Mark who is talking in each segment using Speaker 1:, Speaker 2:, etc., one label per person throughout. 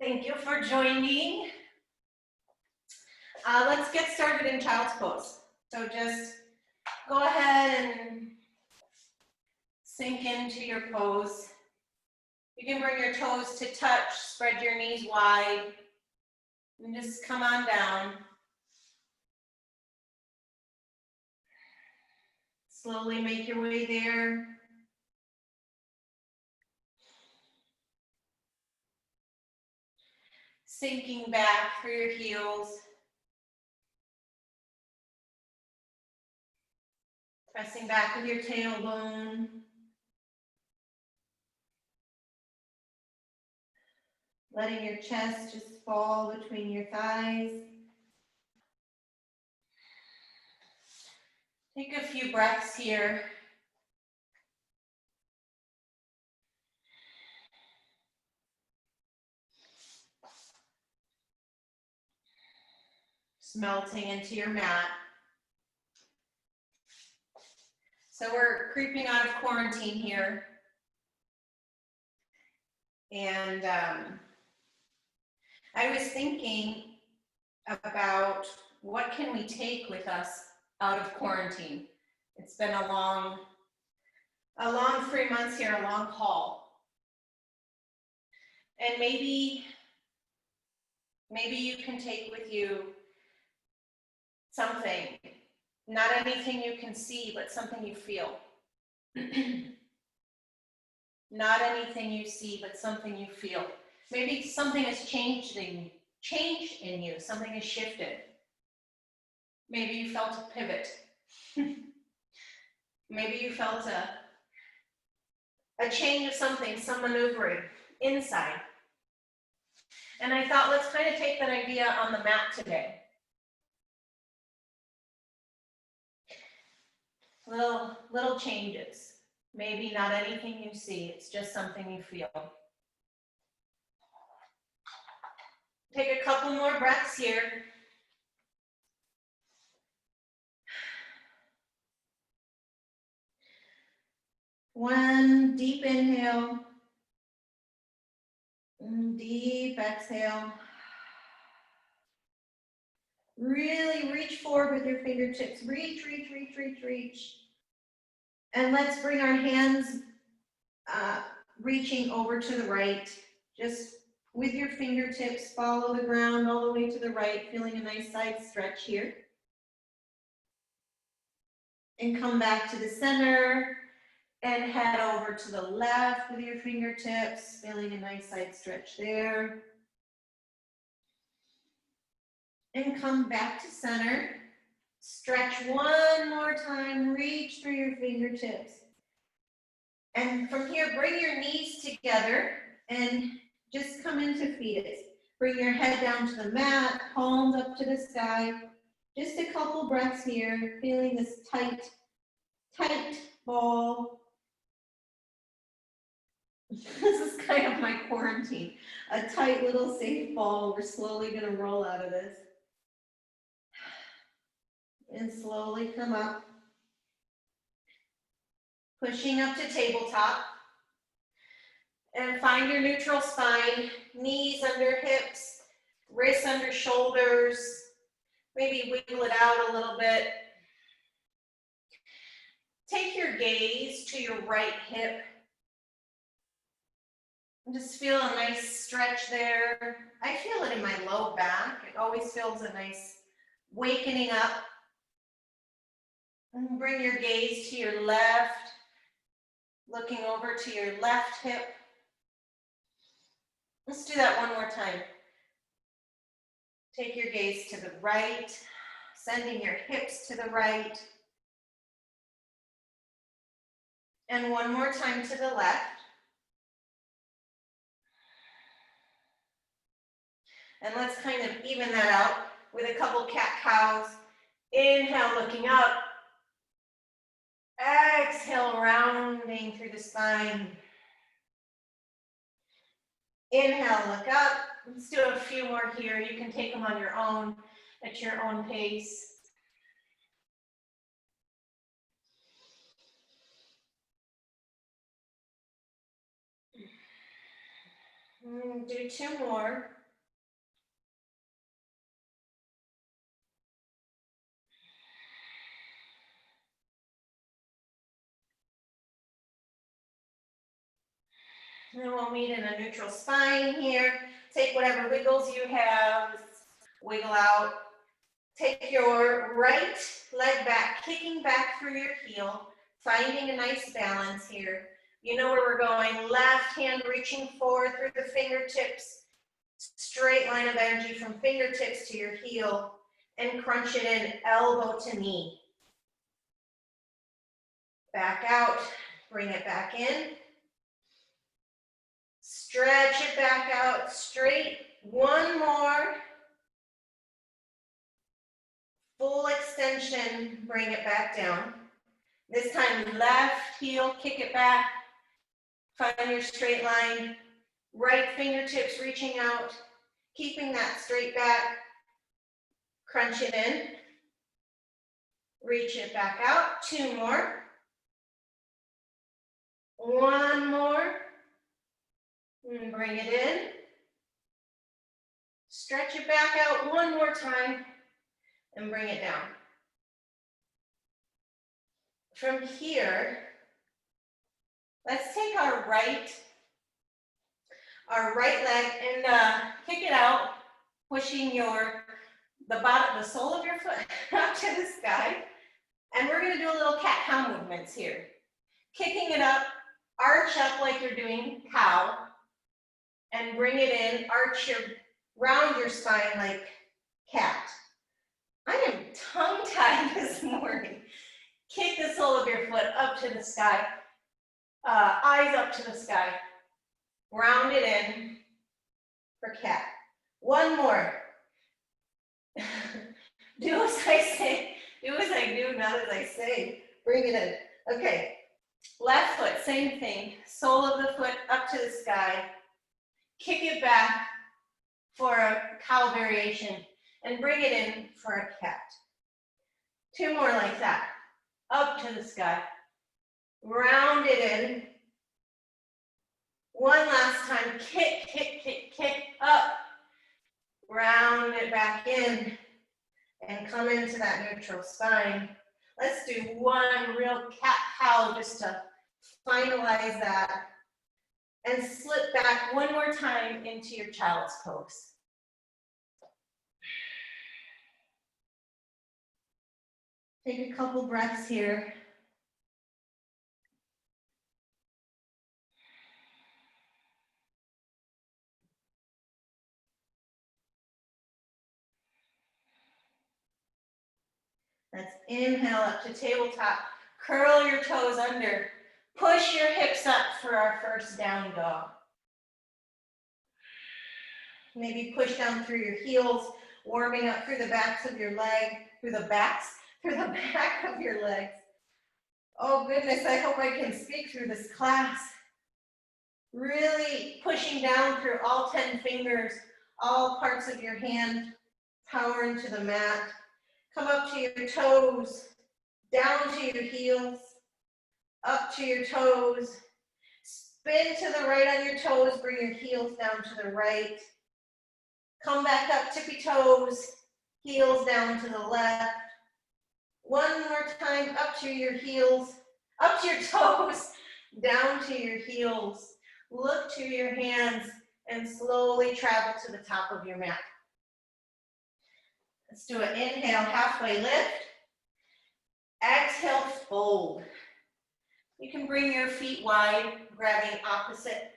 Speaker 1: Thank you for joining. Let's get started in child's pose. So just go ahead and sink into your pose. You can bring your toes to touch, spread your knees wide, and just come on down. Slowly make your way there. Sinking back through your heels. Pressing back with your tailbone. Letting your chest just fall between your thighs. Take a few breaths here. Just melting into your mat. So we're creeping out of quarantine here. And I was thinking about what can we take with us out of quarantine. It's been a long 3 months here, a long haul. And maybe you can take with you something, not anything you can see, but something you feel. Not anything you see, but something you feel. Maybe something has changed in you, something has shifted. Maybe you felt a pivot. Maybe you felt a change of something, some maneuvering inside. And I thought, let's kind of take that idea on the mat today. Little changes. Maybe not anything you see, it's just something you feel. Take a couple more breaths here. One deep inhale. Deep exhale. Really reach forward with your fingertips. Reach, reach, reach, reach, reach. And let's bring our hands reaching over to the right. Just with your fingertips, follow the ground all the way to the right, feeling a nice side stretch here. And come back to the center and head over to the left with your fingertips, feeling a nice side stretch there. And come back to center. Stretch one more time, reach through your fingertips. And from here, bring your knees together and just come into fetus. Bring your head down to the mat, palms up to the sky. Just a couple breaths here, feeling this tight ball. This is kind of my quarantine. A tight little safe ball. We're slowly gonna roll out of this. And slowly come up. Pushing up to tabletop. And find your neutral spine, knees under hips, wrists under shoulders. Maybe wiggle it out a little bit. Take your gaze to your right hip. And just feel a nice stretch there. I feel it in my low back. It always feels a nice wakening up. And bring your gaze to your left, looking over to your left hip. Let's do that one more time. Take your gaze to the right, sending your hips to the right. And one more time to the left. And let's kind of even that out with a couple cat-cows. Inhale, looking up. Exhale, rounding through the spine. Inhale, look up. Let's do a few more here. You can take them on your own, at your own pace. Do 2 more. And we'll meet in a neutral spine here. Take whatever wiggles you have, wiggle out. Take your right leg back, kicking back through your heel, finding a nice balance here. You know where we're going. Left hand reaching forward through the fingertips. Straight line of energy from fingertips to your heel. And crunch it in, elbow to knee. Back out, bring it back in. Stretch it back out straight. 1 more. Full extension, bring it back down. This time, left heel, kick it back. Find your straight line. Right fingertips reaching out, keeping that straight back. Crunch it in. Reach it back out. 2 more. 1 more. And bring it in. Stretch it back out 1 more time and bring it down. From here, let's take our right leg and kick it out, pushing the sole of your foot up to the sky. And we're gonna do a little cat-cow movements here. Kicking it up, arch up like you're doing cow, and bring it in, round your spine like cat. I am tongue-tied this morning. Kick the sole of your foot up to the sky, eyes up to the sky. Round it in for cat. 1 more. Do as I say, do as I do, not as I say. Bring it in. Okay, left foot, same thing. Sole of the foot up to the sky. Kick it back for a cow variation and bring it in for a cat. 2 more like that. Up to the sky. Round it in. 1 last time. Kick, kick, kick, kick up. Round it back in and come into that neutral spine. Let's do 1 real cat-cow just to finalize that. And slip back 1 more time into your child's pose. Take a couple breaths here. Let's inhale up to tabletop. Curl your toes under. Push your hips up for our first down dog. Maybe push down through your heels, warming up through the backs of your leg, through the back of your legs. Oh goodness, I hope I can speak through this class. Really pushing down through all 10 fingers, all parts of your hand, power into the mat. Come up to your toes, down to your heels, up to your toes. Spin to the right on your toes, bring your heels down to the right. Come back up, tippy toes, heels down to the left. 1 more time, up to your heels, up to your toes, down to your heels. Look to your hands and slowly travel to the top of your mat. Let's do an inhale, halfway lift. Exhale, fold. You can bring your feet wide, grabbing opposite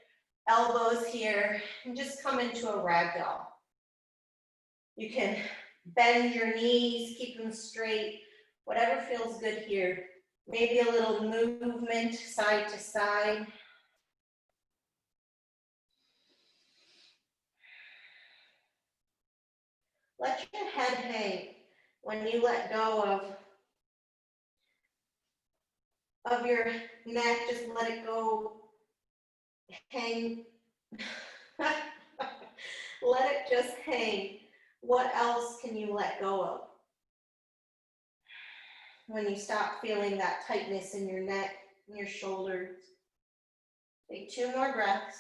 Speaker 1: elbows here, and just come into a ragdoll. You can bend your knees, keep them straight, whatever feels good here. Maybe a little movement side to side. Let your head hang when you let go of your neck. Just let it go. Hang. Let it just hang. What else can you let go of? When you stop feeling that tightness in your neck, in your shoulders. Take 2 more breaths.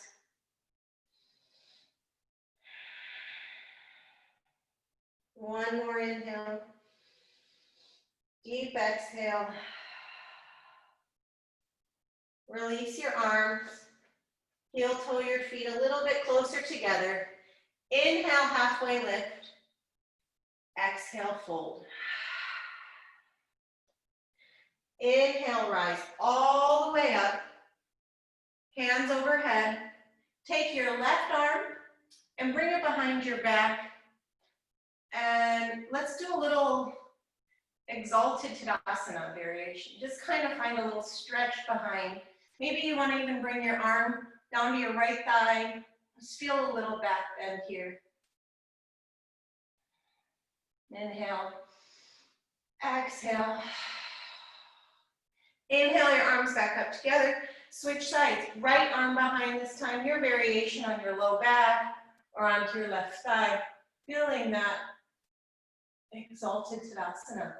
Speaker 1: One more inhale. Deep exhale. Release your arms. Heel toe your feet a little bit closer together. Inhale, halfway lift. Exhale, fold. Inhale, rise all the way up. Hands overhead. Take your left arm and bring it behind your back. And let's do a little exalted Tadasana variation. Just kind of find a little stretch behind. Maybe you want to even bring your arm down to your right thigh. Just feel a little back bend here. Inhale. Exhale. Inhale your arms back up together. Switch sides. Right arm behind this time. Your variation on your low back or onto your left thigh. Feeling that exalted Tadasana.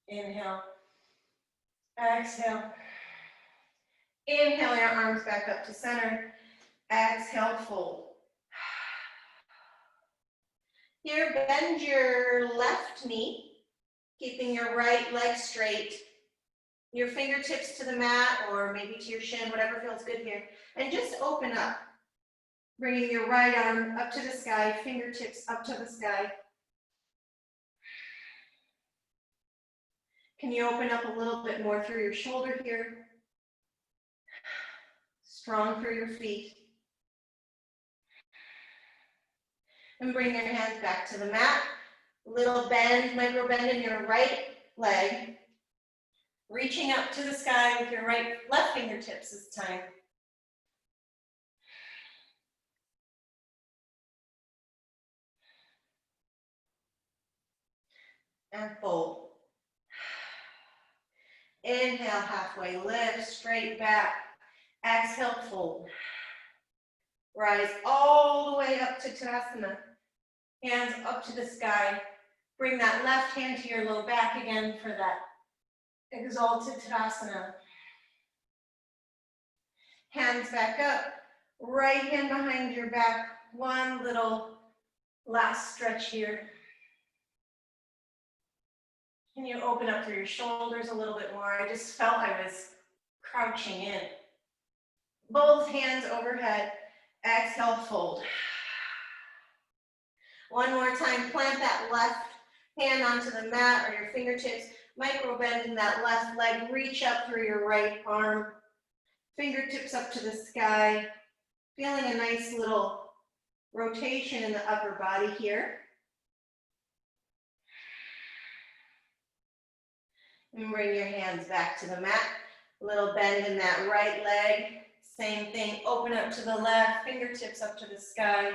Speaker 1: Inhale. Exhale. Inhale your arms back up to center. Exhale, fold. Here, bend your left knee, keeping your right leg straight. Your fingertips to the mat or maybe to your shin, whatever feels good here. And just open up, bringing your right arm up to the sky, fingertips up to the sky. Can you open up a little bit more through your shoulder here? Strong through your feet. And bring your hands back to the mat. Little bend, micro bend in your right leg. Reaching up to the sky with your left fingertips this time. And fold. Inhale, halfway lift, straight back. Exhale, fold. Rise all the way up to Tadasana. Hands up to the sky. Bring that left hand to your low back again for that exalted Tadasana. Hands back up. Right hand behind your back. One little last stretch here. Can you open up through your shoulders a little bit more? I just felt I was crouching in. Both hands overhead. Exhale, fold. One more time, plant that left hand onto the mat or your fingertips. Micro bend in that left leg. Reach up through your right arm. Fingertips up to the sky. Feeling a nice little rotation in the upper body here. And bring your hands back to the mat. A little bend in that right leg. Same thing, open up to the left, fingertips up to the sky.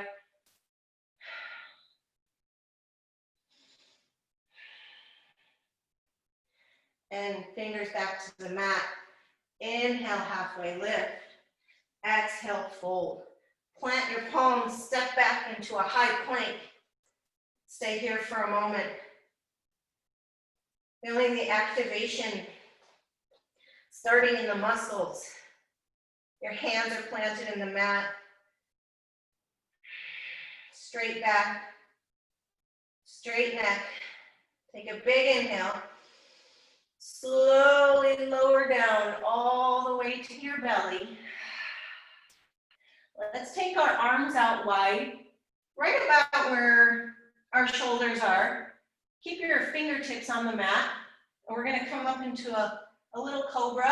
Speaker 1: And fingers back to the mat. Inhale, halfway lift. Exhale, fold. Plant your palms, step back into a high plank. Stay here for a moment. Feeling the activation starting in the muscles. Your hands are planted in the mat. Straight back, straight neck. Take a big inhale. Slowly lower down all the way to your belly. Let's take our arms out wide, right about where our shoulders are. Keep your fingertips on the mat. And we're going to come up into a little cobra.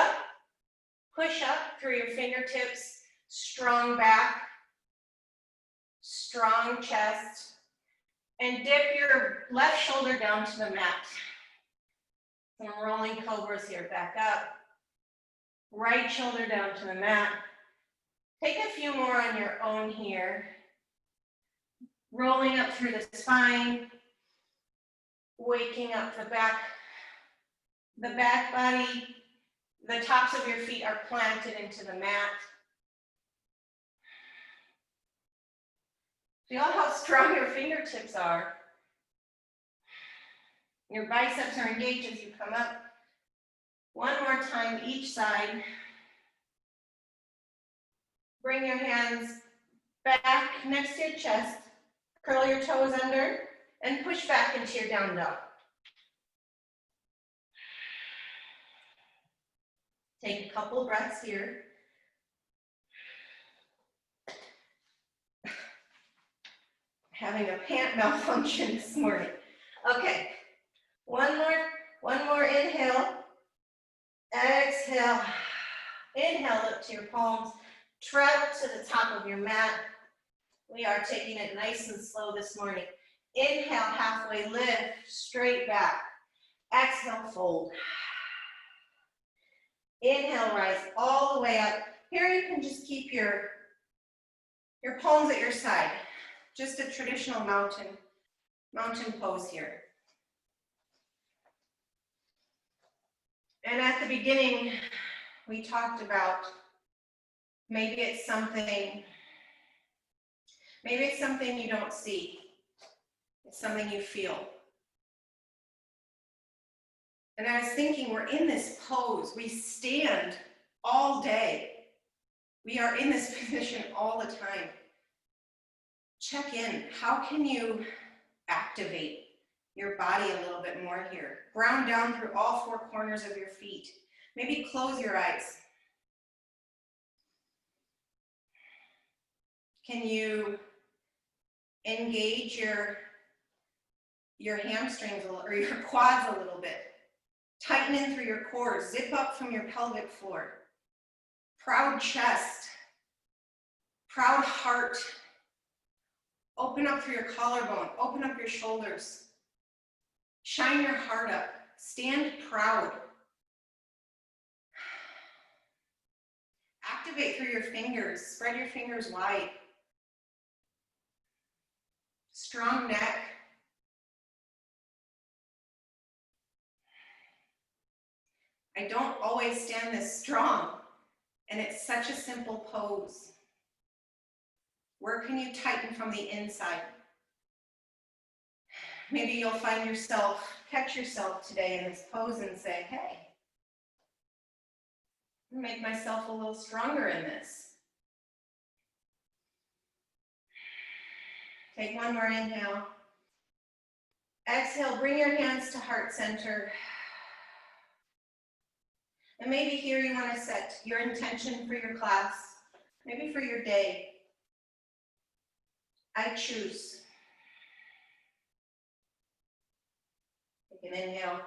Speaker 1: Push up through your fingertips, strong back, strong chest, and dip your left shoulder down to the mat. Some rolling cobras here, back up. Right shoulder down to the mat. Take a few more on your own here. Rolling up through the spine, waking up the back body. The tops of your feet are planted into the mat. Feel how strong your fingertips are. Your biceps are engaged as you come up. One more time each side. Bring your hands back next to your chest. Curl your toes under and push back into your down dog. Take a couple breaths here. Having a pant malfunction this morning. Okay, one more inhale. Exhale. Inhale, look to your palms. Travel to the top of your mat. We are taking it nice and slow this morning. Inhale, halfway lift, straight back. Exhale, fold. Inhale, rise all the way up. Here you can just keep your palms at your side. Just a traditional mountain pose here. And at the beginning, we talked about maybe it's something you don't see. It's something you feel. And I was thinking, we're in this pose. We stand all day. We are in this position all the time. Check in. How can you activate your body a little bit more here? Ground down through all four corners of your feet. Maybe close your eyes. Can you engage your hamstrings or your quads a little bit? Tighten in through your core. Zip up from your pelvic floor. Proud chest. Proud heart. Open up through your collarbone. Open up your shoulders. Shine your heart up. Stand proud. Activate through your fingers. Spread your fingers wide. Strong neck. I don't always stand this strong, and it's such a simple pose. Where can you tighten from the inside? Maybe you'll catch yourself today in this pose and say, hey, I'll make myself a little stronger in this. Take one more inhale. Exhale, bring your hands to heart center. And maybe here you want to set your intention for your class, maybe for your day. I choose. Take an inhale.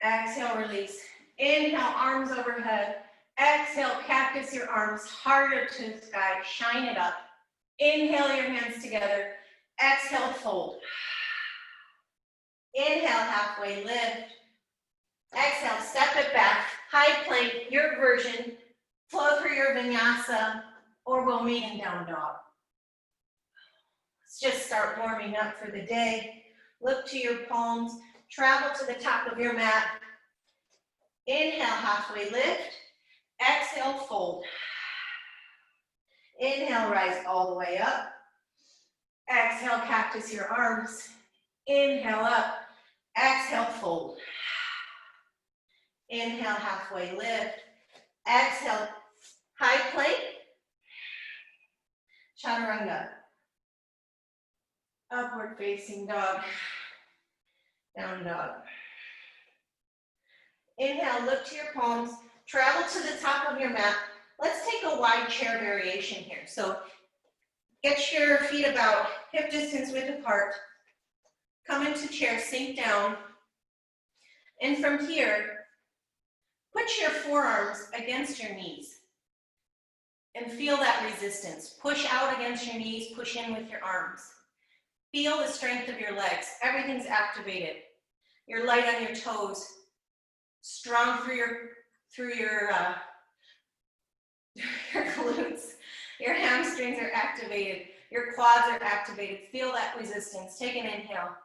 Speaker 1: Exhale, release. Inhale, arms overhead. Exhale, cactus your arms harder to the sky. Shine it up. Inhale your hands together. Exhale, fold. Inhale, halfway lift. Exhale, step it back. High plank, your version. Flow through your vinyasa, or we'll meet in down dog. Let's just start warming up for the day. Look to your palms. Travel to the top of your mat. Inhale, halfway lift. Exhale, fold. Inhale, rise all the way up. Exhale, cactus your arms. Inhale up. Exhale, fold. Inhale, halfway lift. Exhale, high plank. Chaturanga. Upward facing dog. Down dog. Inhale, look to your palms. Travel to the top of your mat. Let's take a wide chair variation here. So get your feet about hip distance width apart. Come into chair, sink down. And from here, put your forearms against your knees. And feel that resistance. Push out against your knees, push in with your arms. Feel the strength of your legs. Everything's activated. You're light on your toes. Strong through your glutes. Your hamstrings are activated. Your quads are activated. Feel that resistance. Take an inhale.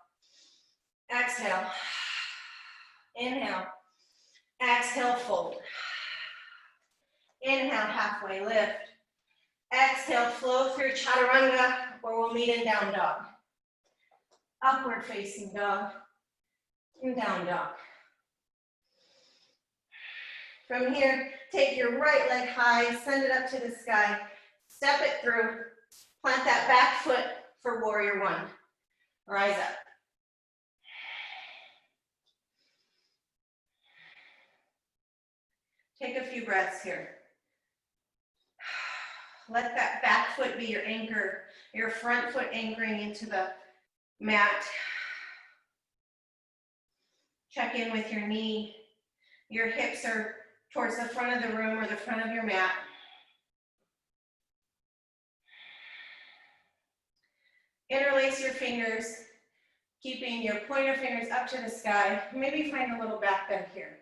Speaker 1: Exhale. Inhale. Exhale, fold. Inhale, halfway lift. Exhale, flow through chaturanga, or we'll meet in down dog. Upward facing dog, and down dog. From here, take your right leg high, send it up to the sky, step it through, plant that back foot for warrior one. Rise up. Take a few breaths here. Let that back foot be your anchor, your front foot anchoring into the mat. Check in with your knee. Your hips are towards the front of the room or the front of your mat. Interlace your fingers, keeping your pointer fingers up to the sky. Maybe find a little back bend here.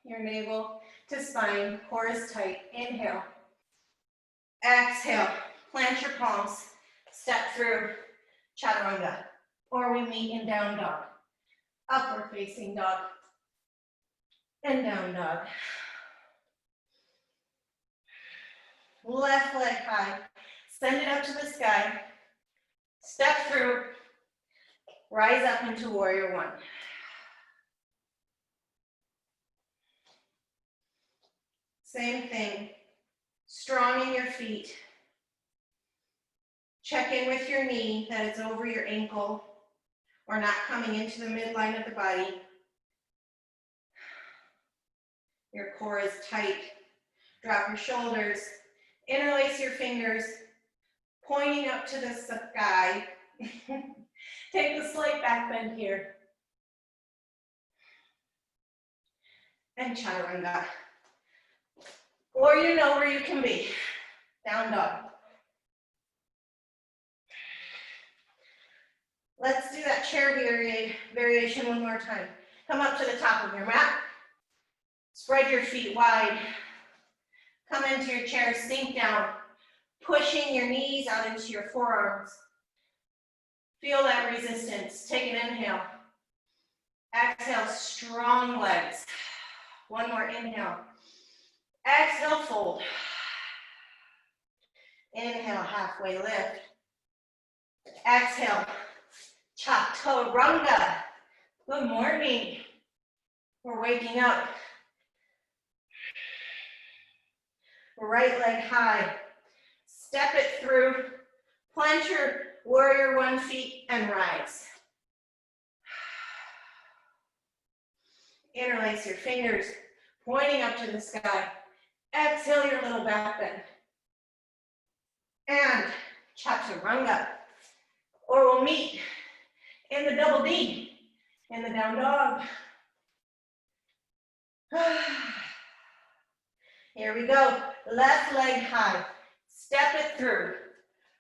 Speaker 1: Your navel to spine, core is tight. Inhale. Exhale. Plant your palms. Step through chaturanga. Or we meet in down dog. Upward facing dog. And down dog. Left leg high. Send it up to the sky. Step through. Rise up into warrior one. Same thing. Strong in your feet. Check in with your knee, that it's over your ankle or not coming into the midline of the body. Your core is tight. Drop your shoulders. Interlace your fingers, pointing up to the sky. Take a slight back bend here. And chaturanga. Or you know where you can be. Down dog. Let's do that chair variation one more time. Come up to the top of your mat. Spread your feet wide. Come into your chair, sink down, pushing your knees out into your forearms. Feel that resistance. Take an inhale. Exhale, strong legs. One more inhale. Exhale, fold. Inhale, halfway lift. Exhale, chaturanga. Good morning. We're waking up. Right leg high. Step it through. Plant your warrior one feet and rise. Interlace your fingers, pointing up to the sky. Exhale your little back bend. And chaturanga. Or we'll meet in the double D, in the down dog. Here we go. Left leg high. Step it through.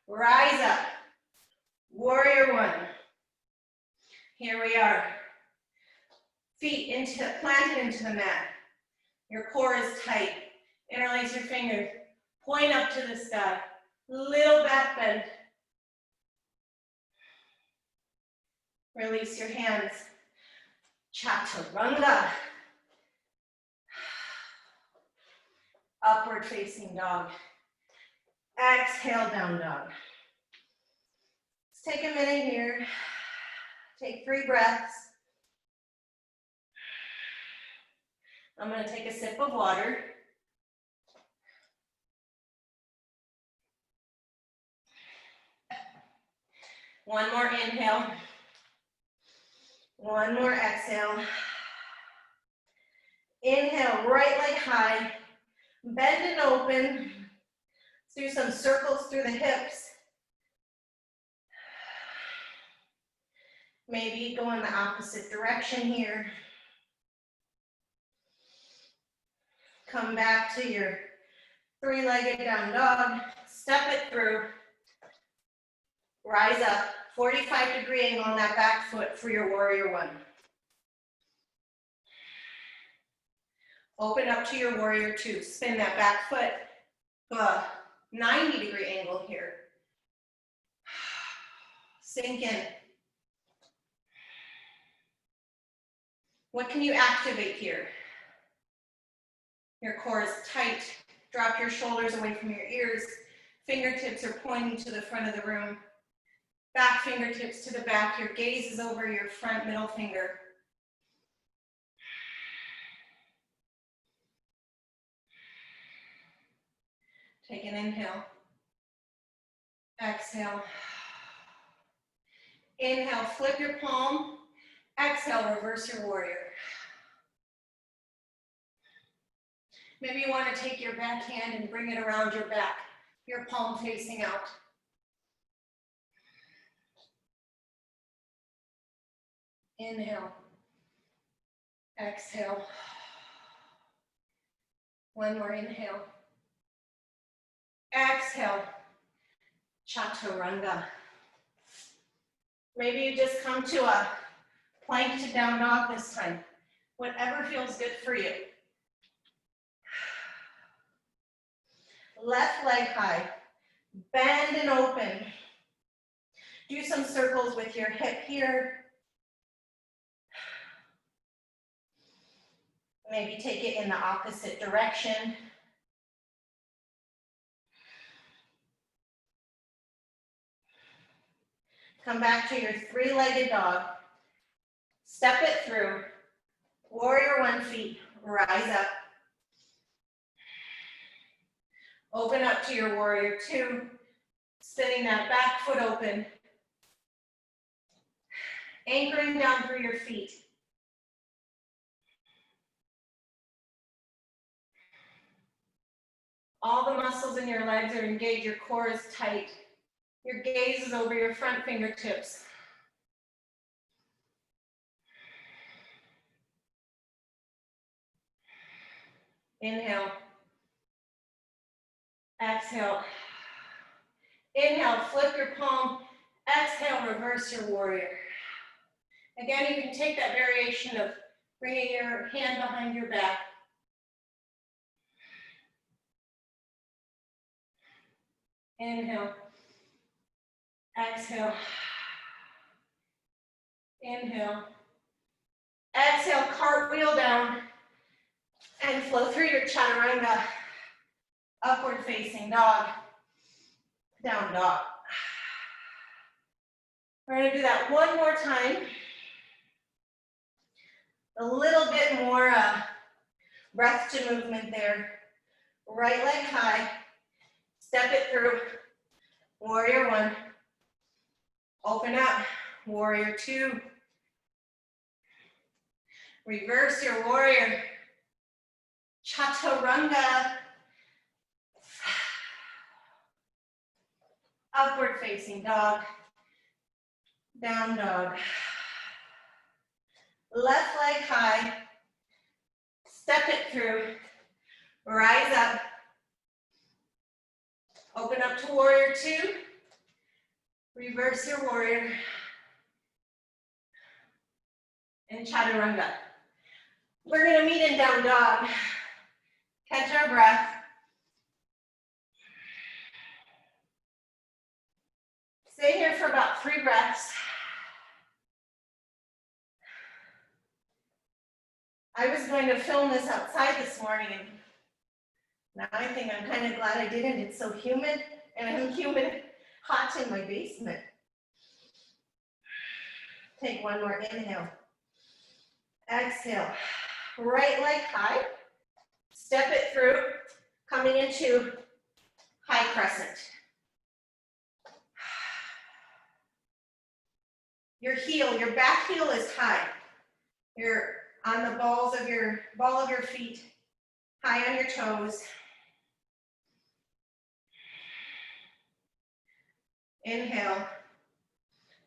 Speaker 1: Rise up. Warrior one. Here we are. Feet planted into the mat. Your core is tight. Interlace your fingers. Point up to the sky. Little back bend. Release your hands. Chaturanga. Upward facing dog. Exhale, down dog. Let's take a minute here. Take 3 breaths. I'm going to take a sip of water. One more inhale. One more exhale. Inhale, right leg high. Bend and open. Let's do some circles through the hips. Maybe go in the opposite direction here. Come back to your 3-legged down dog. Step it through. Rise up. 45-degree angle on that back foot for your warrior one. Open up to your warrior two. Spin that back foot to a 90-degree angle here. Sink in. What can you activate here? Your core is tight. Drop your shoulders away from your ears. Fingertips are pointing to the front of the room. Back fingertips to the back. Your gaze is over your front middle finger. Take an inhale. Exhale. Inhale, flip your palm. Exhale, reverse your warrior. Maybe you want to take your back hand and bring it around your back, your palm facing out. Inhale. Exhale. One more inhale. Exhale. Chaturanga. Maybe you just come to a plank to down dog this time. Whatever feels good for you. Left leg high. Bend and open. Do some circles with your hip here. Maybe take it in the opposite direction. Come back to your three-legged dog. Step it through. Warrior one feet, rise up. Open up to your warrior two, spinning that back foot open. Anchoring down through your feet. All the muscles in your legs are engaged, your core is tight. Your gaze is over your front fingertips. Inhale. Exhale. Inhale, flip your palm. Exhale, reverse your warrior. Again, you can take that variation of bringing your hand behind your back. Inhale. Exhale. Inhale. Exhale, cartwheel down and flow through your chaturanga. Upward facing dog. Down dog. We're going to do that one more time. A little bit more breath to movement there. Right leg high. Step it through. Warrior one. Open up. Warrior two. Reverse your warrior. Chaturanga. Upward facing dog. Down dog. Left leg high. Step it through. Rise up. Open up to warrior two. Reverse your warrior. And chaturanga. We're going to meet in down dog. Catch our breath. Stay here for about 3 breaths. I was going to film this outside this morning, and now I think I'm kind of glad I didn't. It's so humid, and I'm humid, hot in my basement. Take one more inhale. Exhale. Right leg high. Step it through, coming into high crescent. Your heel, your back heel is high. You're on the ball of your feet, high on your toes. Inhale.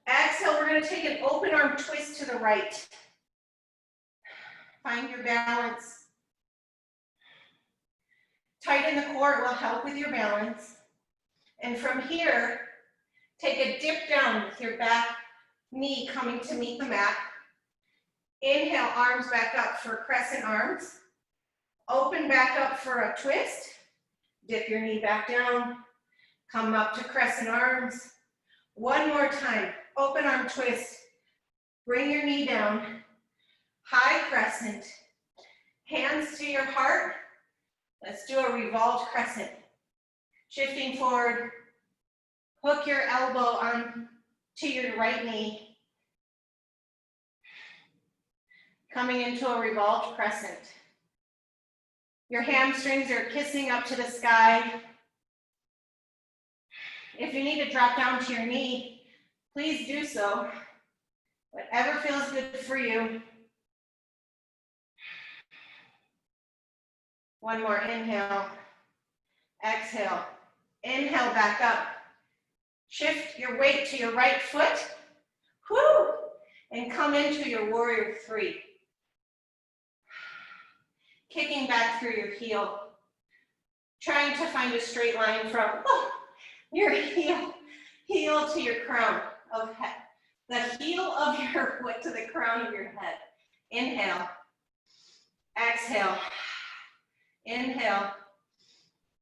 Speaker 1: Exhale, we're going to take an open arm twist to the right. Find your balance. Tighten the core, it will help with your balance. And from here, take a dip down with your back knee coming to meet the mat. Inhale, arms back up for crescent arms. Open back up for a twist. Dip your knee back down. Come up to crescent arms. One more time. Open arm twist. Bring your knee down. High crescent. Hands to your heart. Let's do a revolved crescent. Shifting forward. Hook your elbow on to your right knee. Coming into a revolved crescent. Your hamstrings are kissing up to the sky. If you need to drop down to your knee, please do so. Whatever feels good for you. One more, inhale, exhale, inhale back up. Shift your weight to your right foot, whoo, and come into your warrior three. Kicking back through your heel, trying to find a straight line from your heel to your crown of head. The heel of your foot to the crown of your head. Inhale, exhale, inhale,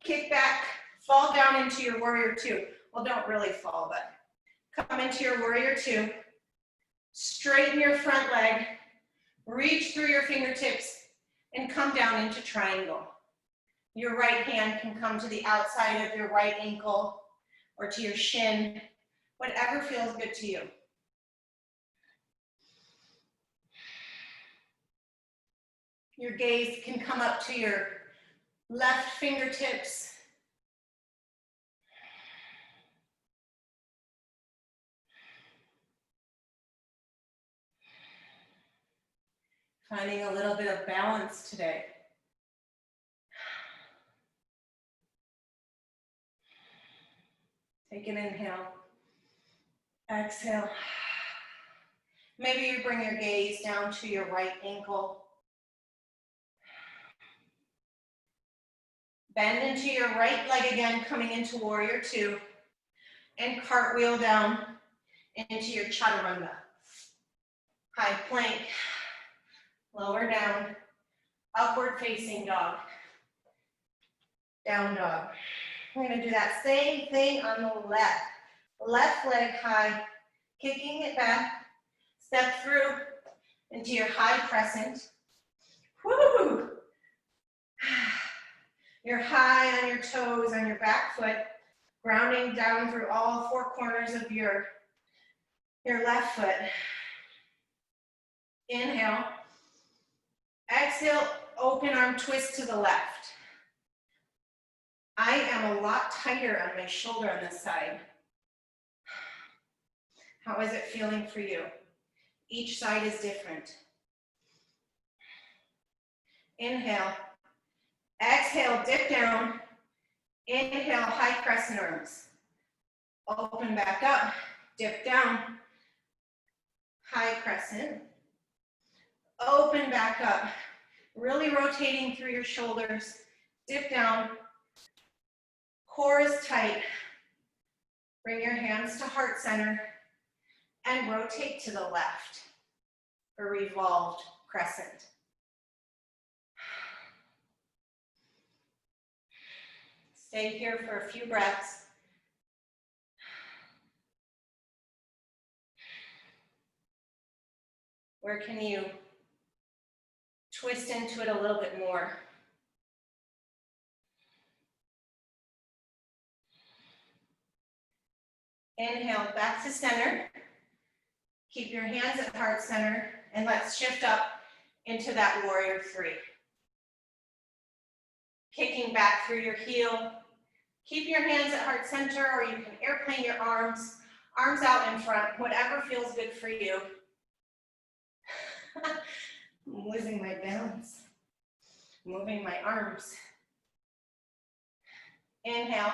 Speaker 1: kick back, fall down into your warrior two. Well, don't really fall, but come into your warrior two. Straighten your front leg, reach through your fingertips, and come down into triangle. Your right hand can come to the outside of your right ankle or to your shin, whatever feels good to you. Your gaze can come up to your left fingertips. Finding a little bit of balance today. Take an inhale, exhale. Maybe you bring your gaze down to your right ankle. Bend into your right leg again, coming into warrior two, and cartwheel down into your chaturanga. High plank, lower down, upward facing dog, down dog. We're gonna do that same thing on the left. Left leg high, kicking it back, step through into your high crescent. Woo! You're high on your toes, on your back foot, grounding down through all four corners of your left foot. Inhale. Exhale, open arm twist to the left. I am a lot tighter on my shoulder on this side. How is it feeling for you? Each side is different. Inhale. Exhale, dip down. Inhale, high crescent arms. Open back up, dip down. High crescent. Open back up. Really rotating through your shoulders. Dip down. Core is tight. Bring your hands to heart center and rotate to the left. A revolved crescent. Stay here for a few breaths. Where can you twist into it a little bit more? Inhale, back to center. Keep your hands at heart center, and let's shift up into that warrior three. Kicking back through your heel. Keep your hands at heart center, or you can airplane your arms out in front, whatever feels good for you. I'm losing my balance. Moving my arms. Inhale.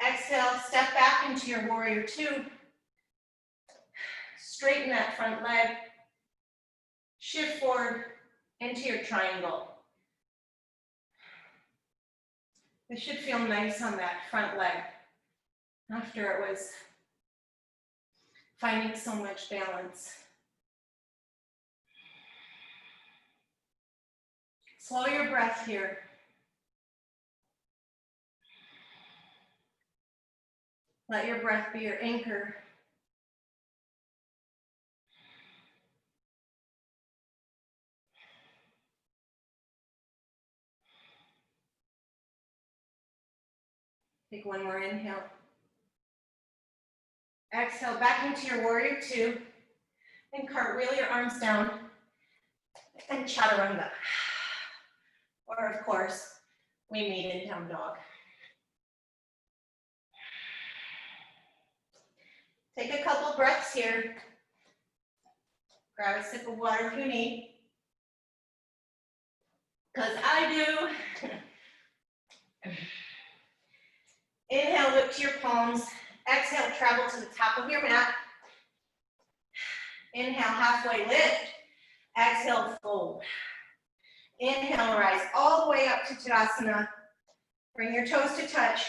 Speaker 1: Exhale, step back into your warrior two. Straighten that front leg. Shift forward into your triangle. This should feel nice on that front leg after it was finding so much balance. Slow your breath here. Let your breath be your anchor. Take one more inhale. Exhale, back into your warrior two, and cartwheel your arms down, and chaturanga. Or of course, we meet in down dog. Take a couple breaths here. Grab a sip of water if you need. Because I do. Inhale, lift to your palms. Exhale, travel to the top of your mat. Inhale, halfway lift. Exhale, fold. Inhale, rise all the way up to Tadasana. Bring your toes to touch.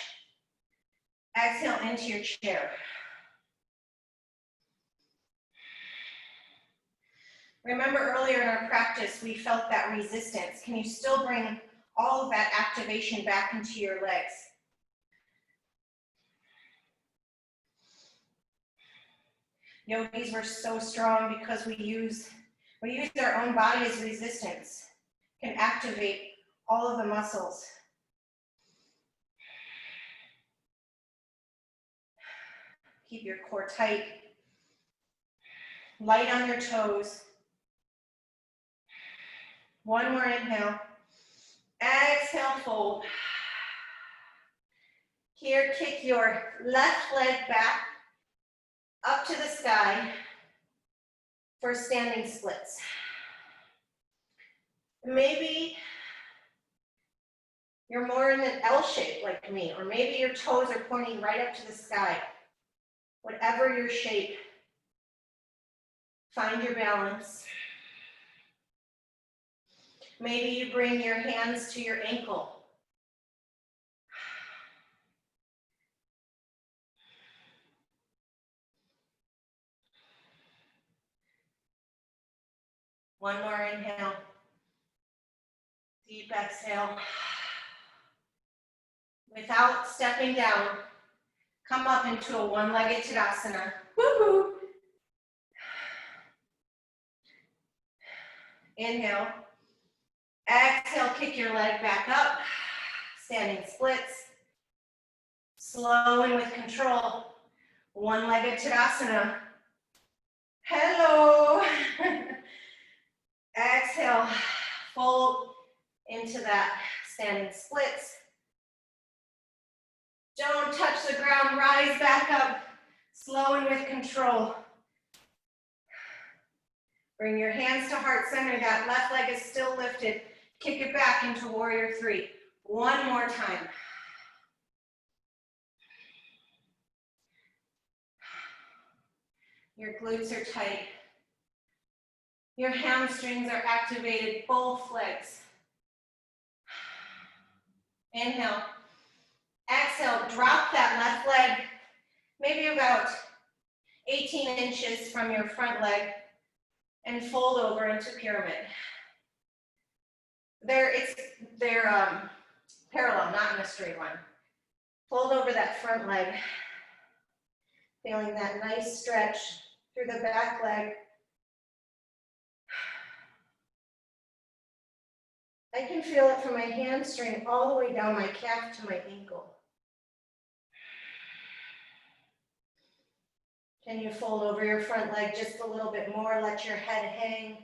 Speaker 1: Exhale into your chair. Remember earlier in our practice, we felt that resistance. Can you still bring all of that activation back into your legs? Yogis were so strong because we use our own body as resistance. Can activate all of the muscles. Keep your core tight. Light on your toes. One more inhale. Exhale, fold. Here, kick your left leg back up to the sky for standing splits. Maybe you're more in an L shape like me, or maybe your toes are pointing right up to the sky. Whatever your shape, find your balance. Maybe you bring your hands to your ankle. One more inhale. Deep exhale. Without stepping down, come up into a one-legged Tadasana. Woo-hoo. Inhale. Exhale, kick your leg back up. Standing splits. Slow and with control. One-legged Tadasana. Hello. Exhale, fold into that standing splits. Don't touch the ground, rise back up, slow and with control. Bring your hands to heart center, that left leg is still lifted. Kick it back into warrior three. One more time. Your glutes are tight. Your hamstrings are activated, both legs. Inhale. Exhale, drop that left leg, maybe about 18 inches from your front leg, and fold over into pyramid. They're parallel, not in a straight line. Fold over that front leg, feeling that nice stretch through the back leg. I can feel it from my hamstring all the way down my calf to my ankle. Can you fold over your front leg just a little bit more? Let your head hang.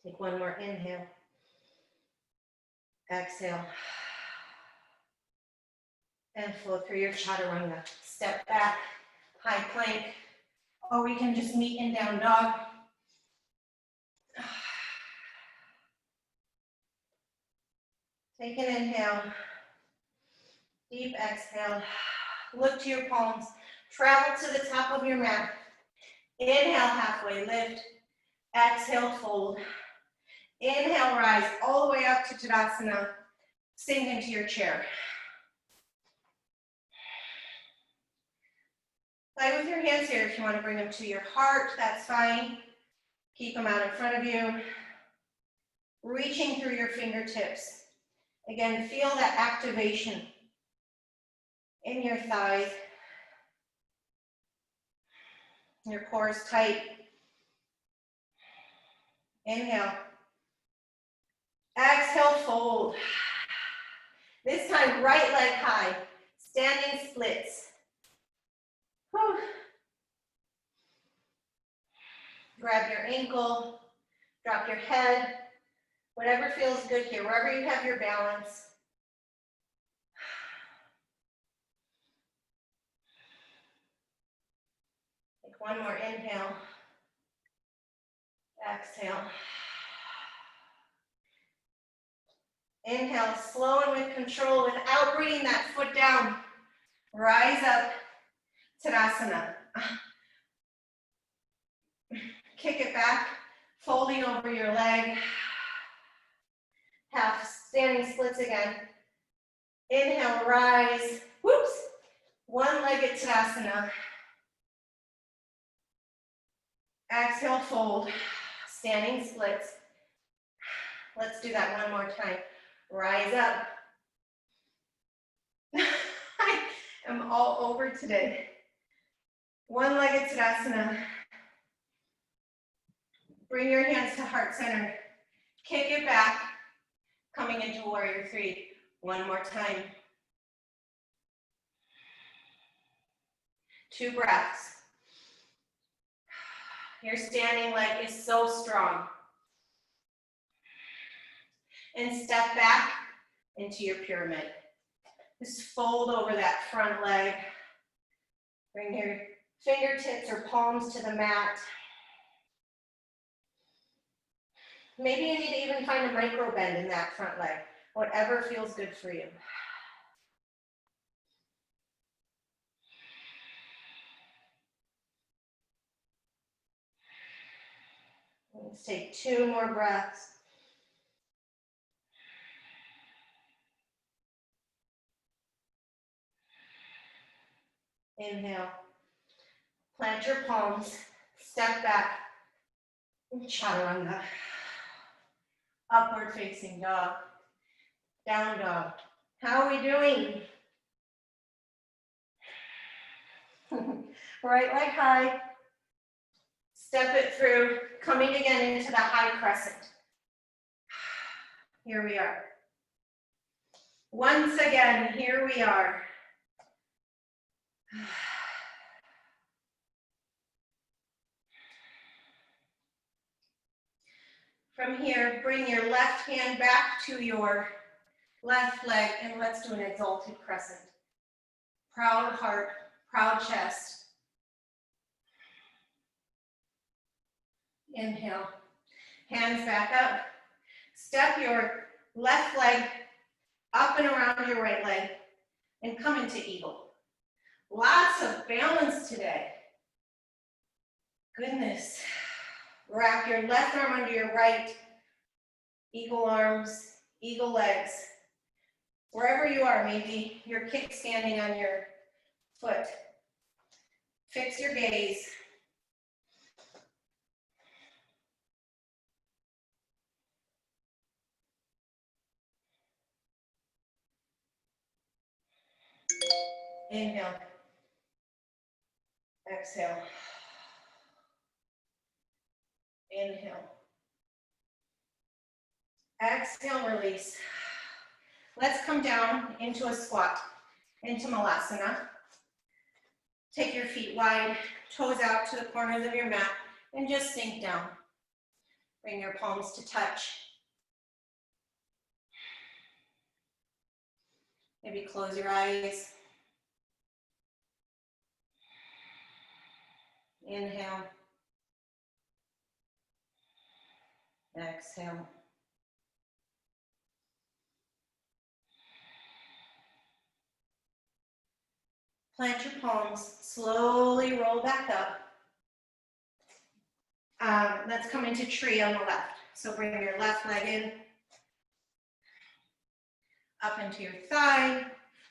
Speaker 1: Take one more inhale. Exhale. And flow through your chaturanga. Step back, high plank, or we can just meet in down dog. Take an inhale. Deep exhale. Look to your palms. Travel to the top of your mat. Inhale, halfway lift. Exhale, fold. Inhale, rise all the way up to Tadasana. Sink into your chair. Play with your hands here. If you want to bring them to your heart, that's fine. Keep them out in front of you. Reaching through your fingertips. Again, feel that activation in your thighs. Your core is tight. Inhale. Exhale, fold. This time, right leg high. Standing splits. Whew. grab your ankle, drop your head, whatever feels good here, wherever you have your balance. Take one more inhale, exhale. Inhale, slow and with control, without bringing that foot down. Rise up, Tadasana. Kick it back, folding over your leg. Half standing splits again. Inhale, rise. Whoops. One-legged Tadasana. Exhale, fold. Standing splits. Let's do that one more time. Rise up. I am all over today. One-legged Tadasana. Bring your hands to heart center. Kick it back. Coming into warrior three. One more time. 2 breaths. Your standing leg is so strong. And step back into your pyramid. Just fold over that front leg. Bring your fingertips or palms to the mat. Maybe you need to even find a micro bend in that front leg, whatever feels good for you. Let's take 2 more breaths. Inhale. Plant your palms, step back, chaturanga. Upward facing dog, down dog. How are we doing? Right leg high. Step it through, coming again into the high crescent. Here we are. Once again, here we are. From here, bring your left hand back to your left leg and let's do an exalted crescent. Proud heart, proud chest. Inhale, hands back up. Step your left leg up and around your right leg and come into eagle. Lots of balance today. Goodness. Wrap your left arm under your right. Eagle arms, eagle legs. Wherever you are, maybe you're kickstanding on your foot. Fix your gaze. Inhale. Exhale. Inhale. Exhale, release. Let's come down into a squat, into Malasana. Take your feet wide, toes out to the corners of your mat, and just sink down. Bring your palms to touch. Maybe close your eyes. Inhale. Exhale. Plant your palms, slowly roll back up. Let's come into tree on the left. So bring your left leg in, up into your thigh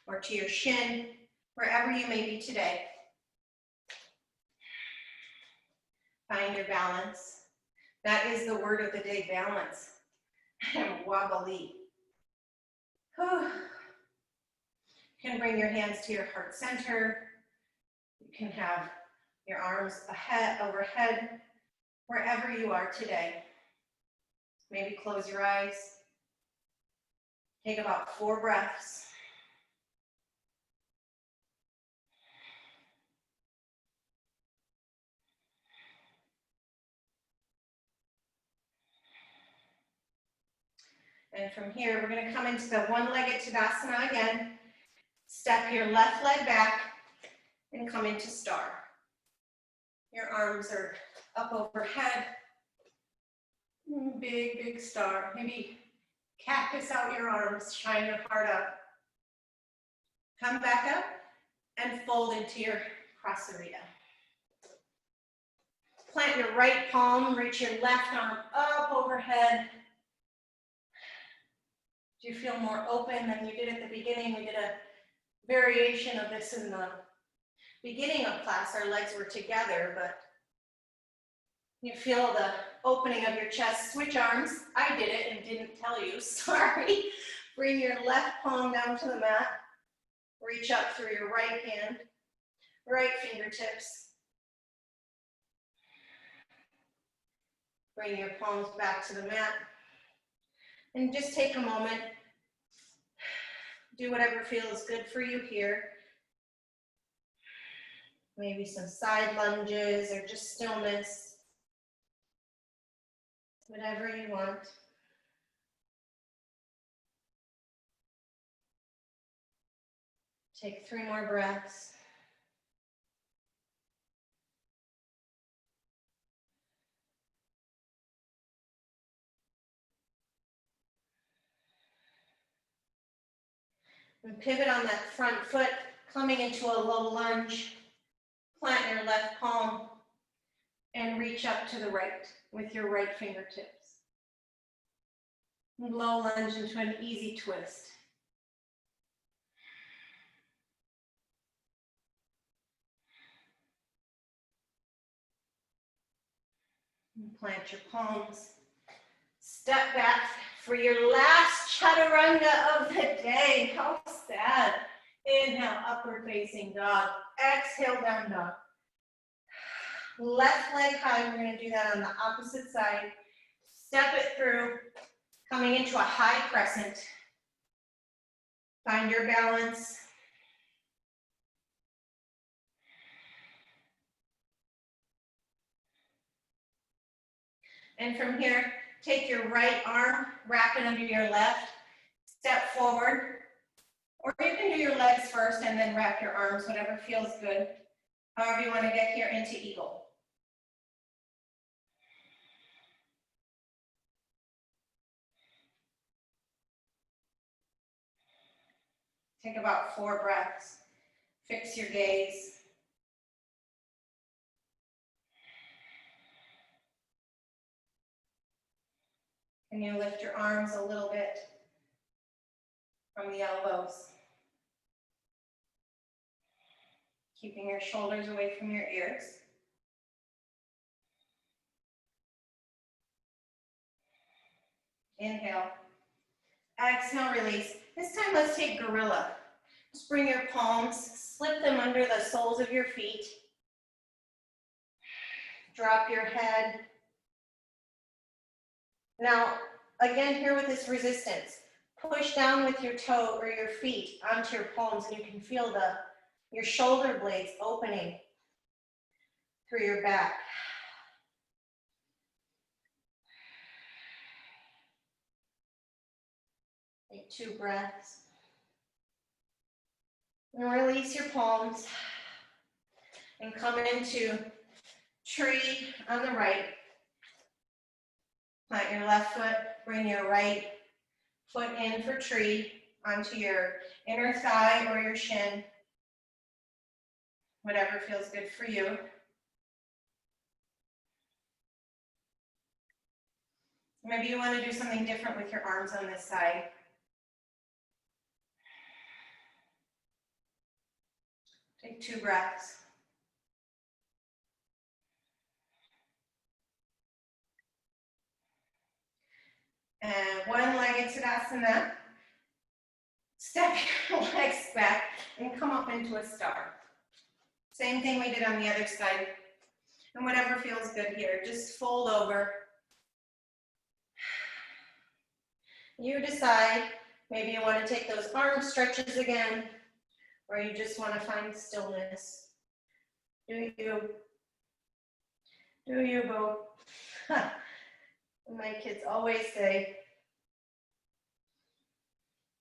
Speaker 1: or to your shin, wherever you may be today. Find your balance. That is the word of the day, balance. And wobbly. You can bring your hands to your heart center. You can have your arms overhead, wherever you are today. Maybe close your eyes. Take about 4 breaths. And from here, we're gonna come into the one-legged Tadasana again. Step your left leg back and come into star. Your arms are up overhead. Big, big star. Maybe cactus out your arms, shine your heart up. Come back up and fold into your Prasarita. Plant your right palm, reach your left arm up overhead. Do you feel more open than you did at the beginning? We did a variation of this in the beginning of class. Our legs were together, but you feel the opening of your chest. Switch arms. I did it and didn't tell you, sorry. Bring your left palm down to the mat. Reach up through your right hand, right fingertips. Bring your palms back to the mat. And just take a moment. Do whatever feels good for you here. Maybe some side lunges or just stillness. Whatever you want. Take 3 more breaths. And pivot on that front foot, coming into a low lunge. Plant your left palm and reach up to the right with your right fingertips. Low lunge into an easy twist. And plant your palms. Step back for your last chaturanga of the day. How sad. Inhale, upward facing dog. Exhale, down dog. Left leg high, we're gonna do that on the opposite side. Step it through, coming into a high crescent. Find your balance. And from here, take your right arm, wrap it under your left, step forward. Or you can do your legs first and then wrap your arms, whatever feels good. However you want to get here into eagle. Take about 4 breaths. Fix your gaze. Can you lift your arms a little bit from the elbows? Keeping your shoulders away from your ears. Inhale. Exhale, release. This time, let's take gorilla. Just bring your palms, slip them under the soles of your feet. Drop your head. Now, again, here with this resistance, push down with your toe or your feet onto your palms, and you can feel your shoulder blades opening through your back. Take 2 breaths. And release your palms and come into tree on the right. Plant your left foot, bring your right foot in for tree onto your inner thigh or your shin. Whatever feels good for you. Maybe you want to do something different with your arms on this side. Take 2 breaths. And one-legged Tadasana. Step your legs back and come up into a star. Same thing we did on the other side. And whatever feels good here, just fold over. You decide, maybe you want to take those arm stretches again, or you just want to find stillness. Do you? Do you, boo? My kids always say,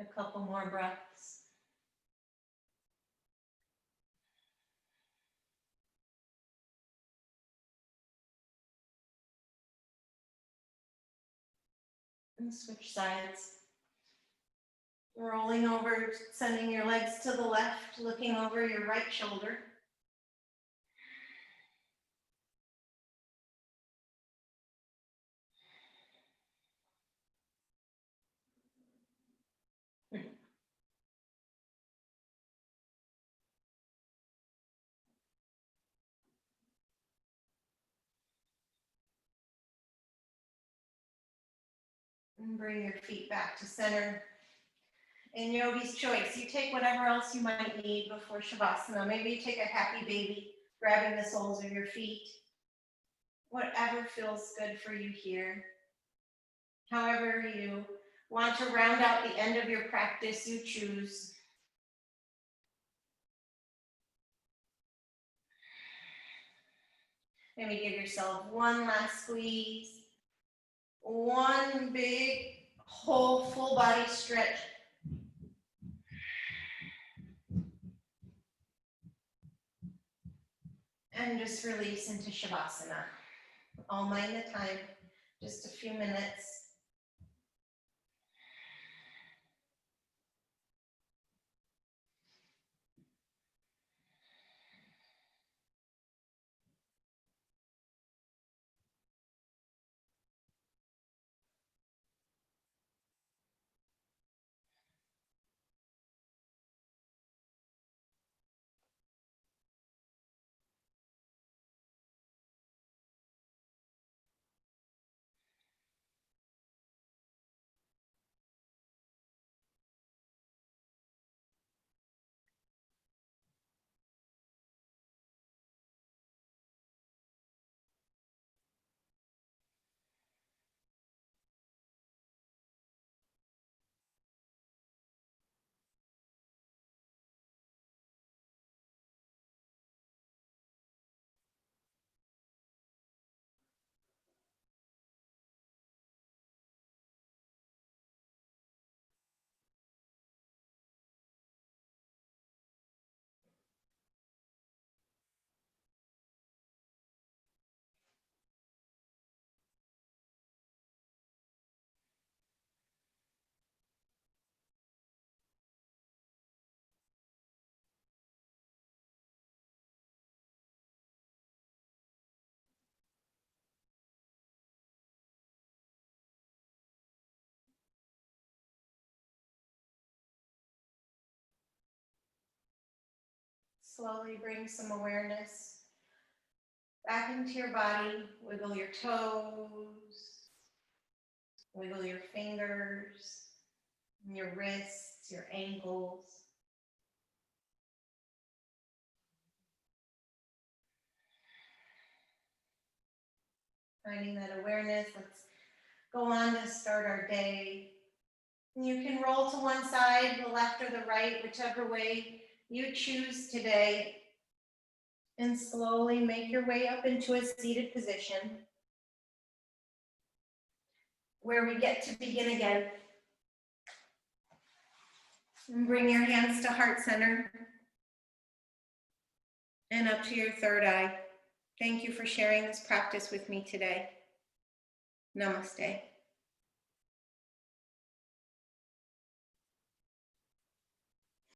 Speaker 1: A couple more breaths. And switch sides. Rolling over, sending your legs to the left, looking over your right shoulder. And bring your feet back to center. In Yogi's Choice, you take whatever else you might need before Shavasana. Maybe you take a happy baby, grabbing the soles of your feet. Whatever feels good for you here. However you want to round out the end of your practice, you choose. Maybe give yourself one last squeeze. One big, whole, full body stretch. And just release into Shavasana. All mind the time, just a few minutes. Slowly bring some awareness back into your body. Wiggle your toes, wiggle your fingers, your wrists, your ankles. Finding that awareness. Let's go on to start our day. You can roll to one side, the left or the right, whichever way you choose today. And slowly make your way up into a seated position where we get to begin again. And bring your hands to heart center and up to your third eye. Thank you for sharing this practice with me today. Namaste.